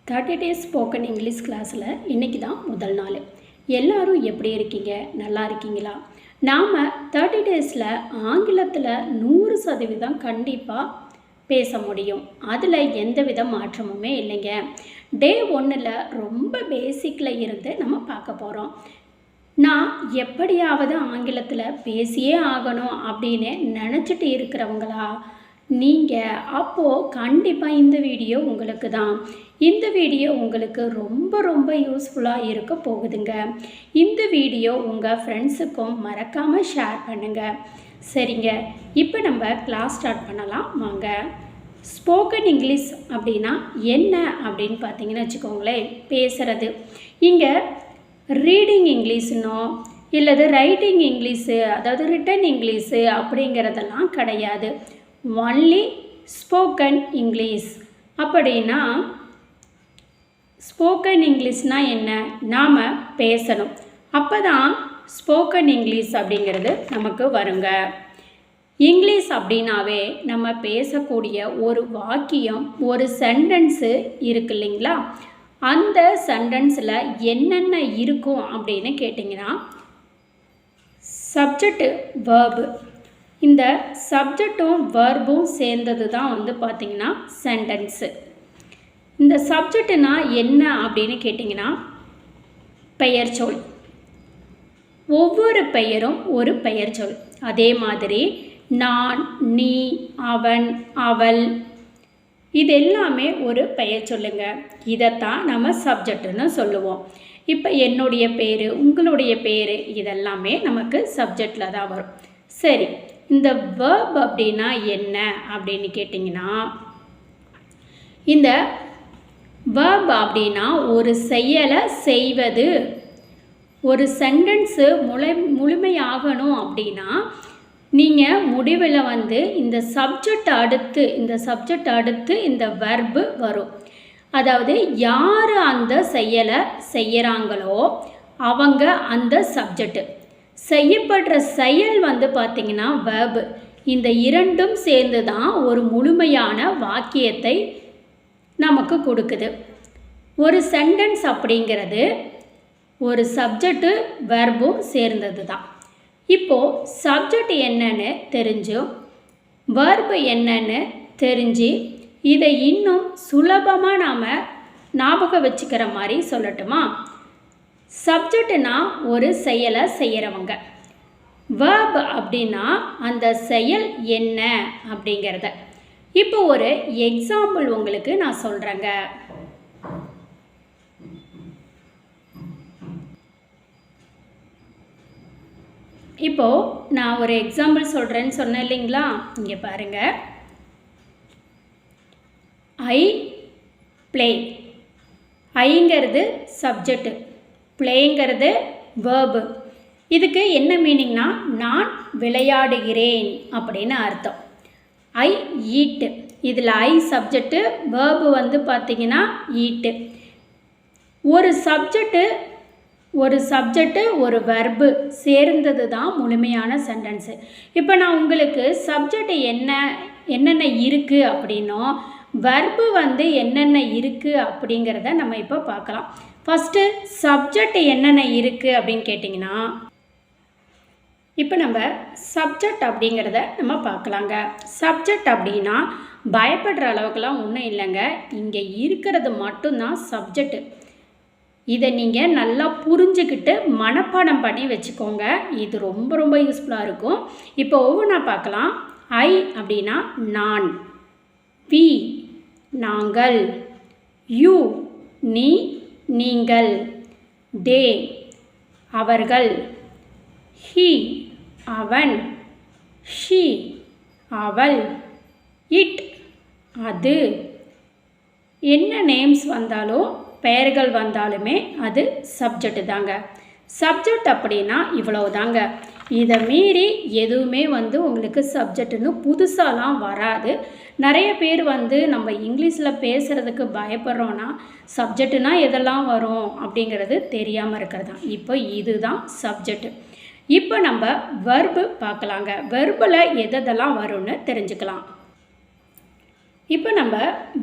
30 days spoken English கிளாஸில் இன்றைக்கி தான் முதல் நாள். எல்லோரும் எப்படி இருக்கீங்க? நல்லா இருக்கீங்களா? நாம் 30 டேஸில் ஆங்கிலத்தில் 100% கண்டிப்பாக பேச முடியும். அதில் எந்தவித மாற்றமுமே இல்லைங்க. டே 1ல் ரொம்ப பேசிக்கில் இருந்து நம்ம பார்க்க போகிறோம். நான் எப்படியாவது ஆங்கிலத்தில் பேசியே ஆகணும் அப்படின்னு நினச்சிட்டு இருக்கிறவங்களா நீங்கள்? அப்போது கண்டிப்பாக இந்த வீடியோ உங்களுக்கு தான். இந்த வீடியோ உங்களுக்கு ரொம்ப ரொம்ப யூஸ்ஃபுல்லாக இருக்க போகுதுங்க. இந்த வீடியோ உங்கள் ஃப்ரெண்ட்ஸுக்கும் மறக்காமல் ஷேர் பண்ணுங்கள். சரிங்க, இப்போ நம்ம கிளாஸ் ஸ்டார்ட் பண்ணலாம் வாங்க. ஸ்போக்கன் இங்கிலீஷ் அப்படின்னா என்ன அப்படின்னு பார்த்தீங்கன்னு வச்சுக்கோங்களேன், பேசுகிறது. இங்கே ரீடிங் இங்கிலீஷ்னோ இல்லது ரைட்டிங் இங்கிலீஷு, அதாவது ரிட்டன் இங்கிலீஷு அப்படிங்கிறதெல்லாம் கிடையாது. Only spoken English. அப்படின்னா ஸ்போக்கன் இங்கிலீஷ்னால் என்ன? நாம் பேசணும். அப்போ தான் ஸ்போக்கன் இங்கிலீஷ் அப்படிங்கிறது நமக்கு வருங்க. இங்கிலீஷ் அப்படின்னாவே நம்ம பேசக்கூடிய ஒரு வாக்கியம், ஒரு சென்டென்ஸு இருக்கு இல்லைங்களா? அந்த சென்டென்ஸில் என்னென்ன இருக்கும் அப்படின்னு கேட்டிங்கன்னா, சப்ஜெக்டு, வேர்பு. இந்த சப்ஜெக்டும் வேர்பும் சேர்ந்தது தான் பார்த்திங்கன்னா சென்டென்ஸு. இந்த சப்ஜெக்டுனா என்ன அப்படின்னு கேட்டிங்கன்னா, பெயர் சொல். ஒவ்வொரு பெயரும் ஒரு பெயர் சொல். அதே மாதிரி நான், நீ, அவன், அவள், இது எல்லாமே ஒரு பெயர் சொல்லுங்க. இதைத்தான் நம்ம சப்ஜெக்டுன்னு சொல்லுவோம். இப்போ என்னுடைய பேர், உங்களுடைய பேர், இதெல்லாமே நமக்கு சப்ஜெக்டில் தான் வரும். சரி, இந்த வேர்ப் அப்படின்னா என்ன அப்படின்னு கேட்டிங்கன்னா, இந்த வேர்ப் அப்படின்னா ஒரு செயலை செய்வது. ஒரு சென்டென்ஸு முழுமையாகணும் அப்படின்னா நீங்கள் முடிவில் இந்த சப்ஜெக்ட் அடுத்து இந்த வெர்பு வரும். அதாவது யார் அந்த செயலை செய்கிறாங்களோ அவங்க அந்த சப்ஜெக்டு. செய்யப்படுற செயல் பார்த்திங்கன்னா வெர்பு. இந்த இரண்டும் சேர்ந்து தான் ஒரு முழுமையான வாக்கியத்தை நமக்கு கொடுக்குது. ஒரு சென்டென்ஸ் அப்படிங்கிறது ஒரு சப்ஜெக்டு வெர்பும் சேர்ந்தது தான். இப்போது சப்ஜெக்ட் என்னன்னு தெரிஞ்சும் வெர்பு என்னன்னு தெரிஞ்சு இதை இன்னும் சுலபமாக நாம் ஞாபகம் வச்சுக்கிற மாதிரி சொல்லட்டுமா? சப்ஜெக்ட்னா ஒரு செயலை செய்கிறவங்க. வேர்ப் அப்படின்னா அந்த செயல் என்ன அப்படிங்கிறத. இப்போ ஒரு எக்ஸாம்பிள் உங்களுக்கு நான் சொல்கிறேங்க. இப்போது நான் ஒரு எக்ஸாம்பிள் சொல்கிறேன்னு சொன்னேன் இல்லைங்களா? இங்கே பாருங்கள். I play. ஐங்கிறது சப்ஜெக்டு, ப்ளேங்கிறது வேர்பு. இதுக்கு என்ன மீனிங்னா, நான் விளையாடுகிறேன் அப்படின்னு அர்த்தம். ஐ ஈட்டு. இதில் ஐ சப்ஜெக்டு, வேர்பு பார்த்திங்கன்னா ஈட்டு. ஒரு சப்ஜெக்டு ஒரு வெர்பு சேர்ந்தது தான் முழுமையான சென்டென்ஸு. இப்போ நான் உங்களுக்கு சப்ஜெக்ட் என்னென்ன இருக்குது அப்படின்னோ வெர்பு என்னென்ன இருக்குது அப்படிங்கிறத நம்ம இப்போ பார்க்கலாம். ஃபஸ்ட்டு சப்ஜெக்ட் என்னென்ன இருக்குது அப்படின்னு கேட்டிங்கன்னா, இப்போ நம்ம சப்ஜெக்ட் அப்படிங்கிறத நம்ம பார்க்கலாங்க. சப்ஜெக்ட் அப்படின்னா பயப்படுற அளவுக்குலாம் ஒன்றும் இல்லைங்க. இங்கே இருக்கிறது மட்டும்தான் சப்ஜெக்டு. இதை நீங்கள் நல்லா புரிஞ்சுக்கிட்டு மனப்பாடம் பண்ணி வச்சுக்கோங்க. இது ரொம்ப ரொம்ப யூஸ்ஃபுல்லாக இருக்கும். இப்போ ஒவ்வொன்றா பார்க்கலாம். ஐ அப்படின்னா நான், வி நாங்கள், யூ நீ நீங்கள், தே அவர்கள், ஹி அவன், ஷி அவள், இட் அது. என்ன நேம்ஸ் வந்தாலும் பெயர்கள் வந்தாலுமே அது சப்ஜெக்டு தாங்க. சப்ஜெக்ட் அப்படின்னா இவ்வளோ தாங்க. இதை மீறி எதுவுமே உங்களுக்கு சப்ஜெக்டுன்னு புதுசாலாம் வராது. நிறைய பேர் நம்ம இங்கிலீஷில் பேசுகிறதுக்கு பயப்படுறோன்னா சப்ஜெக்டுனா எதெல்லாம் வரும் அப்படிங்கிறது தெரியாமல் இருக்கிறது தான். இப்போ இதுதான் சப்ஜெக்டு. இப்போ நம்ம வெர்பு பார்க்கலாங்க. வெர்பில் எதெல்லாம் வரும்னு தெரிஞ்சுக்கலாம். இப்போ நம்ம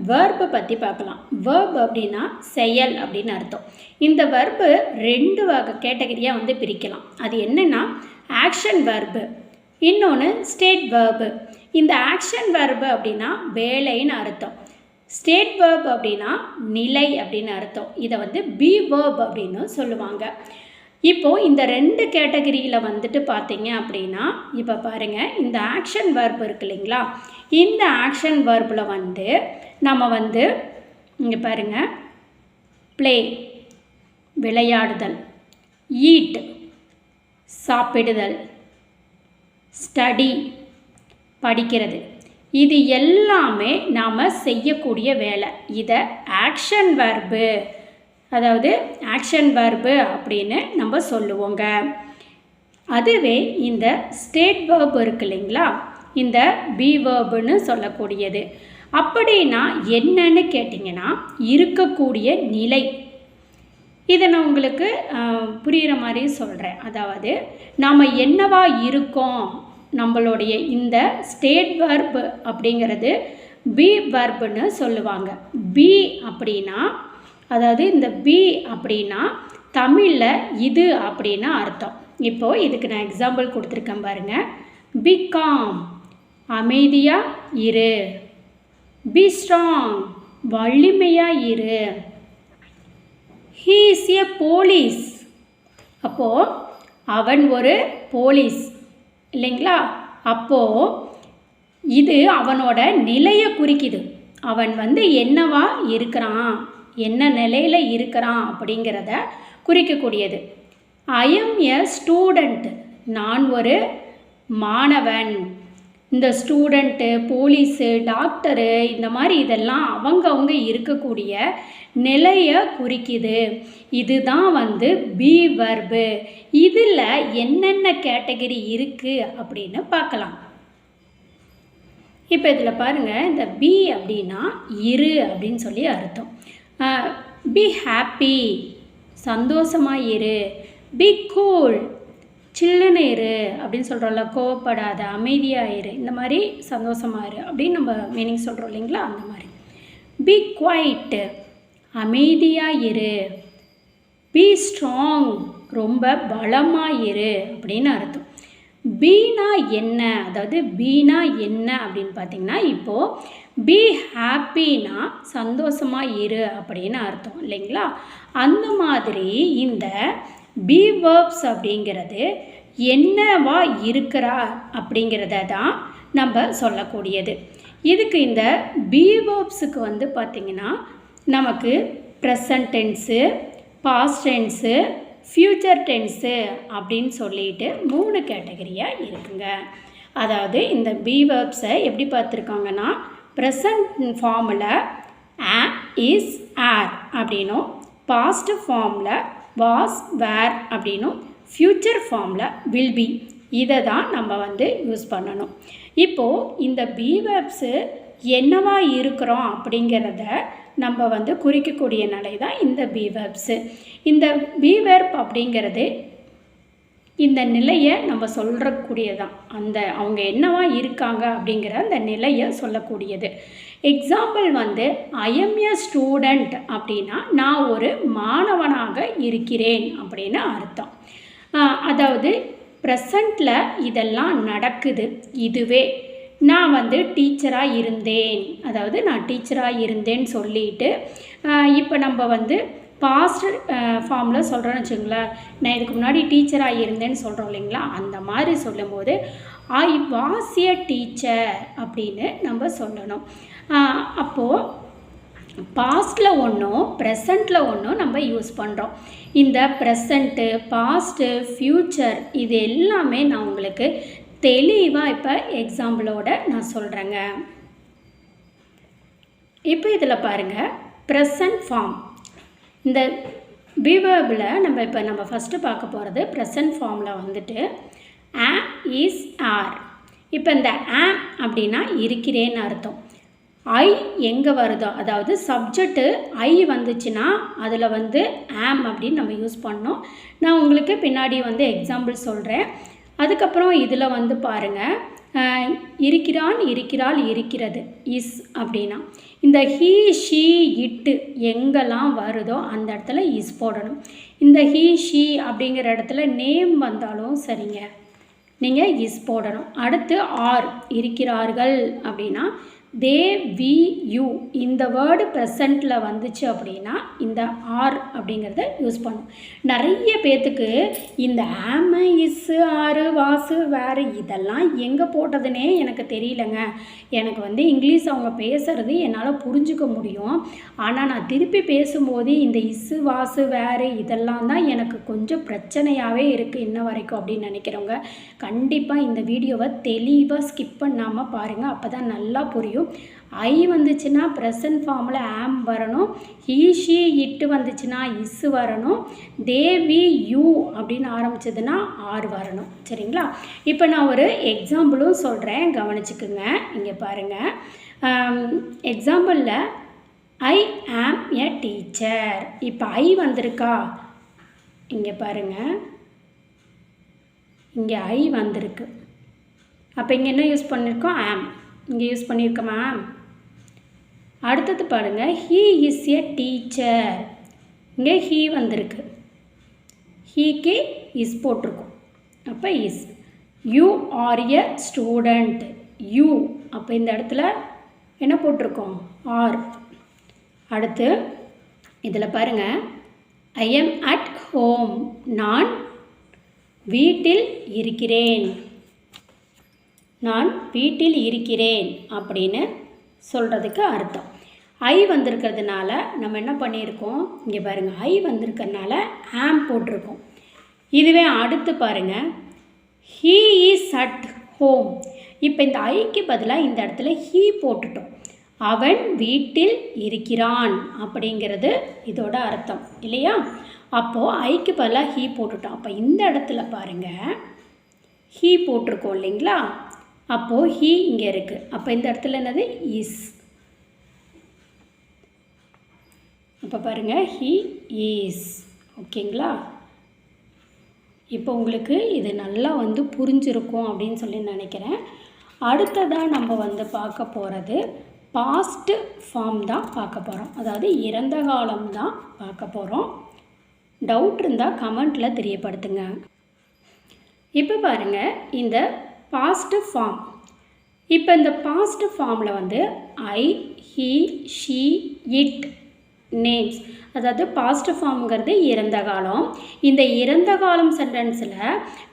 வேர்பை பற்றி பார்க்கலாம். வேர்ப் அப்படின்னா செயல் அப்படின்னு அர்த்தம். இந்த வேர்பு 2 வகை கேட்டகரியாக வந்து பிரிக்கலாம். அது என்னென்னா ஆக்ஷன் வேர்பு, இன்னொன்று ஸ்டேட் வேர்பு. இந்த ஆக்ஷன் வேர்பு அப்படின்னா வேலைன்னு அர்த்தம். ஸ்டேட் வேர்ப் அப்படின்னா நிலை அப்படின்னு அர்த்தம். இதை வந்து பி வேர்ப் அப்படின்னு சொல்லுவாங்க. இப்போது இந்த 2 கேட்டகரியில் வந்துட்டு பார்த்தீங்க அப்படின்னா, இப்போ பாருங்கள், இந்த ஆக்ஷன் வேர்ப் இருக்கு இல்லைங்களா, இந்த ஆக்ஷன் வேர்பில் வந்து நம்ம வந்து இங்கே பாருங்கள், ப்ளே விளையாடுதல், ஈட் சாப்பிடுதல், ஸ்டடி படிக்கிறது, இது எல்லாமே நாம் செய்யக்கூடிய வேலை. இதை ஆக்ஷன் வேர்பு, அதாவது ஆக்ஷன் வேர்பு அப்படின்னு நம்ம சொல்லுவோங்க. அதுவே இந்த ஸ்டேட் வேர்ப் இருக்கு இல்லைங்களா, இந்த பி வேர்புன்னு சொல்லக்கூடியது. அப்படின்னா என்னன்னு கேட்டிங்கன்னா, இருக்கக்கூடிய நிலை. இதை நான் உங்களுக்கு புரிகிற மாதிரி சொல்கிறேன். அதாவது நாம் என்னவா இருக்கோம், நம்மளுடைய இந்த ஸ்டேட் வேர்ப் அப்படிங்கிறது பி வேர்புன்னு சொல்லுவாங்க. பி அப்படின்னா, அதாவது இந்த பி அப்படின்னா தமிழில் இது அப்படின்னு அர்த்தம். இப்போது இதுக்கு நான் எக்ஸாம்பிள் கொடுத்துருக்கேன் பாருங்கள். பி காம் அமைதியாக இரு, பி ஸ்ட்ராங் வலிமையாக இரு, ஹீ இஸ் எ போலீஸ், அப்போது அவன் ஒரு போலீஸ் இல்லைங்களா. அப்போது இது அவனோட நிலையை குறிக்குது. அவன் வந்து என்னவா இருக்கிறான், என்ன நிலையில் இருக்கிறான் அப்படிங்கிறத குறிக்கக்கூடியது. ஐ எம் எ ஸ்டூடெண்ட், நான் ஒரு மாணவன். இந்த ஸ்டூடெண்ட்டு, போலீஸு, டாக்டரு, இந்த மாதிரி இதெல்லாம் அவங்கவுங்க இருக்கக்கூடிய நிலையை குறிக்குது. இதுதான் வந்து பி வர்பு. இதில் என்னென்ன கேட்டகரி இருக்குது அப்படின்னு பார்க்கலாம். இப்போ இதில் பாருங்கள், இந்த பி அப்படின்னா இரு அப்படின்னு சொல்லி அர்த்தம். பி ஹாப்பி சந்தோஷமாக இரு, பி கூல் சில்லுன்னு இரு அப்படின்னு சொல்கிறோம்ல, கோவப்படாத அமைதியாக இரு, இந்த மாதிரி சந்தோஷமாக இரு அப்படின்னு நம்ம மீனிங் சொல்கிறோம் இல்லைங்களா, அந்த மாதிரி. பி குவைட் அமைதியாக இரு, பி ஸ்ட்ராங் ரொம்ப பலமாக இரு அப்படின்னு அர்த்தம். பீனா என்ன, அதாவது பீனா என்ன அப்படின்னு பார்த்தீங்கன்னா, இப்போது பி ஹாப்பினா சந்தோஷமாக இரு அப்படின்னு அர்த்தம் இல்லைங்களா. அந்த மாதிரி இந்த பி வேர்ப்ஸ் அப்படிங்கிறது என்னவா இருக்கிறா அப்படிங்கிறத தான் நம்ம சொல்லக்கூடியது. இதுக்கு இந்த பி வேர்ப்ஸுக்கு வந்து பார்த்திங்கன்னா நமக்கு present tense, past tense, future tense அப்படின்னு சொல்லிட்டு 3 கேட்டகரியாக இருக்குங்க. அதாவது இந்த பி வேர்ப்ஸை எப்படி பார்த்துருக்காங்கன்னா, ப்ரெசன்ட் ஃபார்மில் ஆ இஸ் ஆர் அப்படின்னும், பாஸ்ட் ஃபார்மில் வாஸ் வேர் அப்படின்னும், ஃப்யூச்சர் ஃபார்மில் வில் பி, இதை தான் நம்ம வந்து யூஸ் பண்ணணும். இப்போது இந்த பி வேர்ப்ஸு என்னவா இருக்கிறோம் அப்படிங்கிறத நம்ம வந்து குறிக்கக்கூடிய நிலை தான் இந்த பி வேர்ப்ஸு. இந்த பி வேர்ப் அப்படிங்கிறது இந்த நிலையை நம்ம சொல்கிறக்கூடியதான். அந்த அவங்க என்னவா இருக்காங்க அப்படிங்கிற அந்த நிலையை சொல்லக்கூடியது. எக்ஸாம்பிள் வந்து ஐ எம் எ ஸ்டூடெண்ட் அப்படின்னா நான் ஒரு மாணவனாக இருக்கிறேன் அப்படின்னு அர்த்தம். அதாவது ப்ரெசண்ட்டில் இதெல்லாம் நடக்குது. இதுவே நான் வந்து டீச்சராக இருந்தேன், அதாவது நான் டீச்சராக இருந்தேன்னு சொல்லிட்டு இப்போ நம்ம வந்து பாஸ்ட் ஃபார்மில் சொல்கிறோன்னு வச்சுங்களேன். நான் இதுக்கு முன்னாடி டீச்சராக இருந்தேன்னு சொல்கிறோம் இல்லைங்களா, அந்த மாதிரி சொல்லும்போது ஐ வாஸ் எ டீச்சர் அப்படின்னு நம்ம சொல்லணும். அப்போது பாஸ்ட்டில் ஒன்றும் ப்ரெசண்ட்டில் ஒன்றும் நம்ம யூஸ் பண்ணுறோம். இந்த ப்ரெசண்ட்டு, பாஸ்ட்டு, ஃப்யூச்சர் இது எல்லாமே நான் உங்களுக்கு தெளிவாக இப்போ எக்ஸாம்பிளோட நான் சொல்கிறேங்க. இப்போ இதில் பாருங்கள், ப்ரெசண்ட் ஃபார்ம். இந்த பி வேர்பில் நம்ம ஃபஸ்ட்டு பார்க்க போகிறது ப்ரெசண்ட் ஃபார்மில் வந்துட்டு ஆ இஸ் ஆர். இப்போ இந்த ஆம் அப்படின்னா இருக்கிறேன்னு அர்த்தம். ஐ எங்கே வருதோ, அதாவது சப்ஜெக்ட்டு ஐ வந்துச்சுன்னா அதில் வந்து ஆம் அப்படின்னு நம்ம யூஸ் பண்ணோம். நான் உங்களுக்கு பின்னாடி வந்து எக்ஸாம்பிள் சொல்கிறேன். அதுக்கப்புறம் இதில் வந்து பாருங்கள், இருக்கிறான், இருக்கிறாள், இருக்கிறது, இஸ் அப்படின்னா இந்த ஹீ ஷீ இட்டு எங்கெல்லாம் வருதோ அந்த இடத்துல இஸ் போடணும். இந்த ஹீ ஷீ அப்படிங்கிற இடத்துல நேம் வந்தாலும் சரிங்க, நீங்கள் இஸ் போடணும். அடுத்து ஆர், இருக்கிறார்கள் அப்படின்னா தே, வி, யூ இந்த வேர்டு ப்ரெசண்ட்டில் வந்துச்சு அப்படின்னா இந்த ஆர் அப்படிங்கிறத யூஸ் பண்ணும். நிறைய பேர்த்துக்கு இந்த ஆம, இஸ்ஸு, ஆறு, வாசு, வேறு இதெல்லாம் எங்கே போட்டதுன்னே எனக்கு தெரியலங்க. எனக்கு வந்து இங்கிலீஷ் அவங்க பேசுகிறது என்னால் புரிஞ்சுக்க முடியும். ஆனால் நான் திருப்பி பேசும்போது இந்த இஸ்ஸு, வாசு, வேறு இதெல்லாம் தான் எனக்கு கொஞ்சம் பிரச்சனையாகவே இருக்குது இன்ன வரைக்கும் அப்படின்னு நினைக்கிறவங்க கண்டிப்பாக இந்த வீடியோவை தெளிவாக ஸ்கிப் பண்ணாமல் பாருங்கள். அப்போ தான் நல்லா புரியும். ஐ வந்துச்சுன்னா ப்ரெசன்ட் ஃபார்மில் ஆம் வரணும். ஹீ ஷீ இட்டு வந்துச்சுன்னா இஸ் வரணும். தே, வி, யூ அப்படின்னு ஆரம்பிச்சதுன்னா ஆர் வரணும். சரிங்களா? இப்போ நான் ஒரு எக்ஸாம்பிளும் சொல்கிறேன், கவனிச்சுக்குங்க. இங்கே பாருங்கள். எக்ஸாம்பிளில் ஐ ஆம் எ டீச்சர். இப்போ ஐ வந்திருக்கா? இங்கே பாருங்கள், இங்கே ஐ வந்திருக்கு. அப்போ இங்கே என்ன யூஸ் பண்ணியிருக்கோம்? ஆம் இங்கே யூஸ் பண்ணியிருக்கோமா? அடுத்தது பாருங்கள், ஹீ இஸ் எ டீச்சர். இங்கே ஹீ வந்திருக்கு, ஹீக்கு இஸ் போட்டிருக்கோம், அப்போ is. You are a student, you அப்போ இந்த இடத்துல என்ன போட்டிருக்கோம்? ஆர். அடுத்து இதில் பாருங்கள், ஐ எம் அட் ஹோம், நான் வீட்டில் இருக்கிறேன், நான் வீட்டில் இருக்கிறேன் அப்படின்னு சொல்கிறதுக்கு அர்த்தம். ஐ வந்திருக்கிறதுனால நம்ம என்ன பண்ணியிருக்கோம்? இங்கே பாருங்கள், ஐ வந்திருக்கிறதுனால ஆம் போட்டிருக்கோம். இதுவே அடுத்து பாருங்கள், ஹீ இஸ் அட் ஹோம். இப்போ இந்த ஐக்கு பதிலாக இந்த இடத்துல ஹீ போட்டுட்டோம். அவன் வீட்டில் இருக்கிறான் அப்படிங்கிறது இதோட அர்த்தம் இல்லையா? அப்போது ஐக்கு பதிலாக ஹீ போட்டுட்டோம். அப்போ இந்த இடத்துல பாருங்கள், ஹீ போட்டிருக்கோம் இல்லைங்களா? அப்போது ஹீ இங்கே இருக்குது. அப்போ இந்த இடத்துல என்னது? இஸ். அப்போ பாருங்கள், ஹீ இஸ். ஓகேங்களா? இப்போ உங்களுக்கு இது நல்லா வந்து புரிஞ்சிருக்கும் அப்படின்னு சொல்லி நினைக்கிறேன். அடுத்ததாக நம்ம வந்து பார்க்க போகிறது பாஸ்ட் ஃபார்ம் தான் பார்க்க போகிறோம். அதாவது இறந்த காலம் தான் பார்க்க போகிறோம். டவுட் இருந்தால் கமெண்ட்டில் தெரியப்படுத்துங்க. இப்போ பாருங்கள், இந்த பாஸ்ட் ஃபார்ம். இப்போ இந்த பாஸ்ட் ஃபார்மில் வந்து ஐ, ஹீ, ஷீ, இட் நேம்ஸ், அதாவது பாஸ்ட் ஃபார்ம்ங்கிறது இறந்த காலம். இந்த இறந்த காலம் சென்டென்ஸில்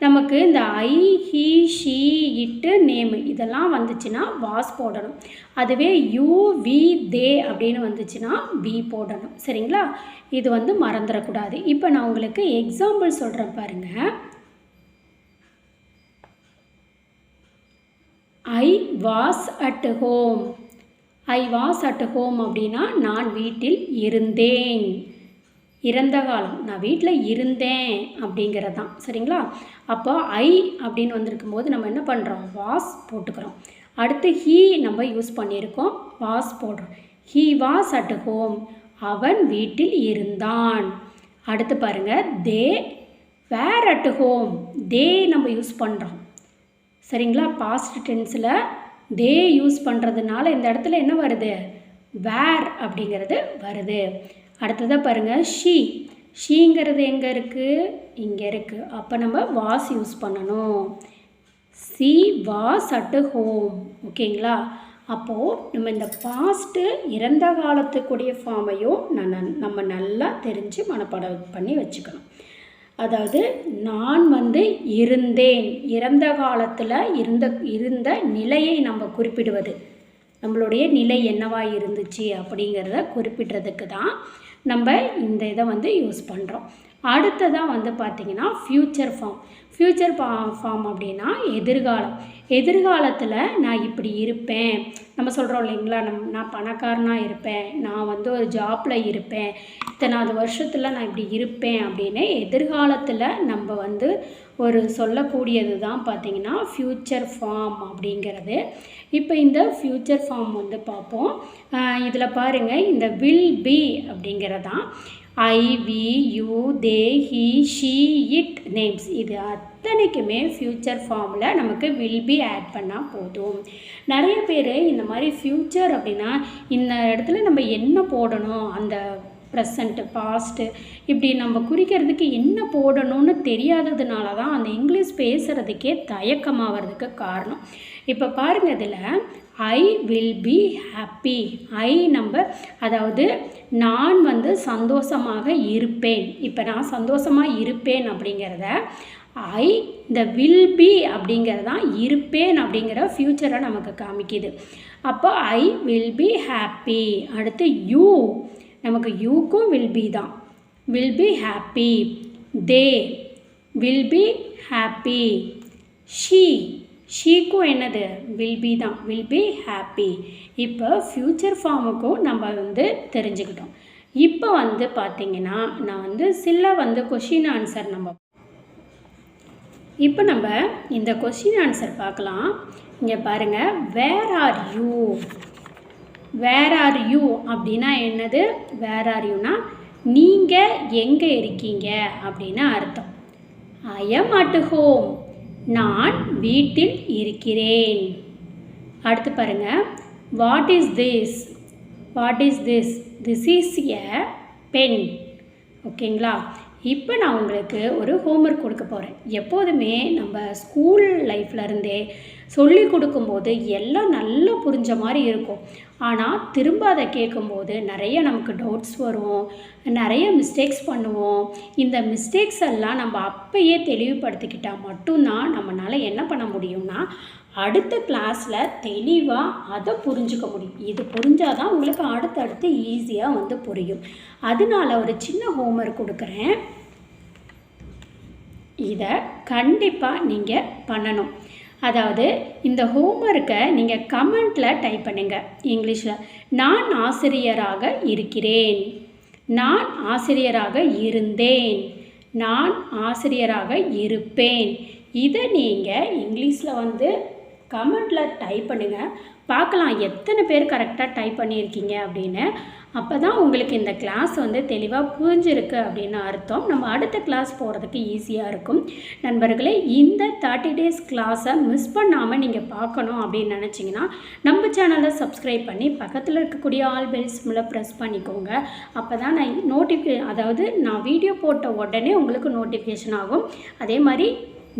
நமக்கு இந்த ஐ, ஹீ, ஷீ, இட்டு, நேமு இதெல்லாம் வந்துச்சுன்னா வாஸ் போடணும். அதுவே யூ, வி, தே அப்படின்னு வந்துச்சுன்னா வி போடணும். சரிங்களா? இது வந்து மறந்துடக்கூடாது. இப்போ நான் உங்களுக்கு எக்ஸாம்பிள் சொல்கிறேன் பாருங்கள். I was at home. I was at home அப்படின்னா நான் வீட்டில் இருந்தேன். இறந்த காலம், நான் வீட்டில் இருந்தேன் அப்படிங்கிறது தான். சரிங்களா? அப்போ ஐ அப்படின்னு வந்திருக்கும் போது நம்ம என்ன பண்ணுறோம்? வாஸ் போட்டுக்கிறோம். அடுத்து ஹீ நம்ம யூஸ் பண்ணியிருக்கோம், வாஸ் போடுறோம். ஹீ வாஸ் அட் ஹோம், அவன் வீட்டில் இருந்தான். அடுத்து பாருங்கள், தே வேர் அட் ஹோம். தே நம்ம யூஸ் பண்ணுறோம். சரிங்களா? பாஸ்ட் டென்ஸில் தே யூஸ் பண்ணுறதுனால இந்த இடத்துல என்ன வருது? வேர் அப்படிங்கிறது வருது. அடுத்ததாக பாருங்கள், ஷீ. ஷீங்கிறது எங்கே இருக்குது? இங்கே இருக்குது. அப்போ நம்ம வாஸ் யூஸ் பண்ணணும். C was at home. ஓகேங்களா? அப்போது நம்ம இந்த பாஸ்ட்டு இறந்த காலத்துக்குரிய ஃபார்மையும் நம்ம நல்லா தெரிஞ்சு மனப்பாடம் பண்ணி வச்சுக்கணும். அதாவது நான் வந்து இருந்தேன், இறந்த காலத்தில் இருந்த நிலையை நம்ம குறிப்பிடுவது, நம்மளுடைய நிலை என்னவாக இருந்துச்சு அப்படிங்கிறத குறிப்பிடுறதுக்கு தான் நம்ம இந்த இதை வந்து யூஸ் பண்ணுறோம். அடுத்ததாக வந்து பார்த்திங்கன்னா ஃப்யூச்சர் ஃபார்ம். ஃப்யூச்சர் ஃபார்ம் அப்படின்னா எதிர்காலம். எதிர்காலத்தில் நான் இப்படி இருப்பேன், நம்ம சொல்கிறோம் இல்லைங்களா? நான் பணக்காரனாக இருப்பேன், நான் வந்து ஒரு ஜாப்பில் இருப்பேன், இத்தனாவது வருஷத்தில் நான் இப்படி இருப்பேன் அப்படின்னு எதிர்காலத்தில் நம்ம வந்து ஒரு சொல்லக்கூடியது தான் பார்த்திங்கன்னா ஃப்யூச்சர் ஃபார்ம் அப்படிங்கிறது. இப்போ இந்த ஃப்யூச்சர் ஃபார்ம் வந்து பார்ப்போம். இதில் பாருங்கள், இந்த வில் பி அப்படிங்கிறதான் I, we, you, they, he, she, it names இது அத்தனைக்குமே ஃப்யூச்சர் ஃபார்மில் நமக்கு வில் பி ஆட் பண்ணால் போதும். நிறைய பேர் இந்த மாதிரி ஃப்யூச்சர் அப்படின்னா இந்த இடத்துல நம்ம என்ன போடணும், அந்த ப்ரெசண்ட்டு பாஸ்ட்டு இப்படி நம்ம குறிக்கிறதுக்கு என்ன போடணும்னு தெரியாததுனால தான் அந்த இங்கிலீஷ் பேசுகிறதுக்கே தயக்கமாகிறதுக்கு காரணம். இப்போ பாருங்கள், இதில் ஐ வில் பி ஹாப்பி, ஐ நம்ம அதாவது நான் வந்து சந்தோஷமாக இருப்பேன். இப்போ நான் சந்தோஷமாக இருப்பேன் அப்படிங்கிறத ஐ இந்த வில் பி அப்படிங்கிறது தான் இருப்பேன் அப்படிங்கிற ஃப்யூச்சரை நமக்கு காமிக்குது. அப்போ ஐ வில் பி ஹாப்பி. அடுத்து யூ, நமக்கு யூக்கும் வில் பி தான், will be happy. They will be happy. ஷீக்கும் என்னது வில் பி தான், வில் பி ஹாப்பி. இப்போ ஃப்யூச்சர் ஃபார்முக்கும் நம்ம வந்து தெரிஞ்சுக்கிட்டோம். இப்போ வந்து பார்த்திங்கன்னா நான் வந்து சில வந்து கொஷின் ஆன்சர் இப்போ நம்ம இந்த கொஷின் ஆன்சர் பார்க்கலாம். இங்கே பாருங்கள், where are you, where are you அப்படின்னா என்னது, வேர் ஆர் யூனா நீங்கள் எங்கே இருக்கீங்க அப்படின்னு அர்த்தம். ஐ எம் அட் ஹோம், நான் வீட்டில் இருக்கிறேன். அடுத்து பாருங்கள், what is this, what is this, this is a pen. ஓகேங்களா? இப்போ நான் உங்களுக்கு ஒரு ஹோம்ஒர்க் கொடுக்க போகிறேன். எப்போதுமே நம்ம ஸ்கூல் லைஃப்லேருந்தே சொல்லி கொடுக்கும்போது எல்லாம் நல்லா புரிஞ்ச மாதிரி இருக்கும். ஆனால் திரும்ப அதை கேட்கும்போது நிறைய நமக்கு டவுட்ஸ் வரும், நிறைய மிஸ்டேக்ஸ் பண்ணுவோம். இந்த மிஸ்டேக்ஸ் எல்லாம் நம்ம அப்பயே தெளிவுபடுத்திக்கிட்டால் மட்டும்தான் நம்மளால் என்ன பண்ண முடியும்னா அடுத்த கிளாஸில் தெளிவாக அதை புரிஞ்சுக்க முடியும். இது புரிஞ்சால் தான் உங்களுக்கு அடுத்தடுத்து ஈஸியாக வந்து புரியும். அதனால ஒரு சின்ன ஹோம்ஒர்க் கொடுக்குறேன், இதை கண்டிப்பாக நீங்கள் பண்ணணும். அதாவது இந்த ஹோம்ஒர்க்கை நீங்கள் கமெண்ட்டில் டைப் பண்ணுங்கள் இங்கிலீஷில். நான் ஆசிரியராக இருக்கிறேன், நான் ஆசிரியராக இருந்தேன், நான் ஆசிரியராக இருப்பேன். இதை நீங்கள் இங்கிலீஷில் வந்து கமெண்ட்டில் டைப் பண்ணுங்கள். பார்க்கலாம் எத்தனை பேர் கரெக்டாக டைப் பண்ணியிருக்கீங்க அப்படின்னு. அப்போ தான் உங்களுக்கு இந்த கிளாஸ் வந்து தெளிவாக புரிஞ்சிருக்கு அப்படின்னு அர்த்தம். நம்ம அடுத்த கிளாஸ் போகிறதுக்கு ஈஸியாக இருக்கும். நண்பர்களே, இந்த 30 days கிளாஸை மிஸ் பண்ணாமல் நீங்கள் பார்க்கணும் அப்படின்னு நினச்சிங்கன்னா நம்ம சேனலை சப்ஸ்கிரைப் பண்ணி பக்கத்தில் இருக்கக்கூடிய ஆல் பெல்ஸ் மேலே ப்ரெஸ் பண்ணிக்கோங்க. அப்போ தான் அதாவது நான் வீடியோ போட்ட உடனே உங்களுக்கு நோட்டிஃபிகேஷன் ஆகும். அதே மாதிரி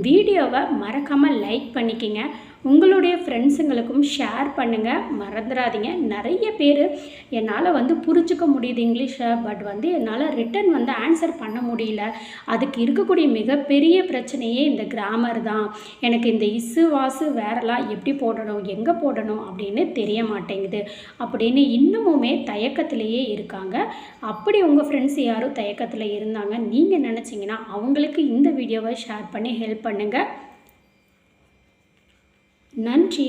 வீடியோவை மறக்காமல் லைக் பண்ணிக்கிங்க, உங்களுடைய ஃப்ரெண்ட்ஸுங்களுக்கும் ஷேர் பண்ணுங்கள், மறந்துடாதீங்க. நிறைய பேர் என்னால் வந்து புரிஞ்சுக்க முடியுது இங்கிலீஷை, பட் வந்து என்னால் ரிட்டன் வந்து ஆன்சர் பண்ண முடியல. அதுக்கு இருக்கக்கூடிய மிகப்பெரிய பிரச்சனையே இந்த கிராமர் தான். எனக்கு இந்த இசு வாசு வேறெல்லாம் எப்படி போடணும், எங்கே போடணும் அப்படின்னு தெரிய மாட்டேங்குது அப்படின்னு இன்னமுமே தயக்கத்திலேயே இருக்காங்க. அப்படி உங்கள் ஃப்ரெண்ட்ஸ் யாரும் தயக்கத்தில் இருந்தாங்க நீங்கள் நினச்சிங்கன்னா அவங்களுக்கு இந்த வீடியோவை ஷேர் பண்ணி ஹெல்ப் பண்ணுங்கள். நன்றி.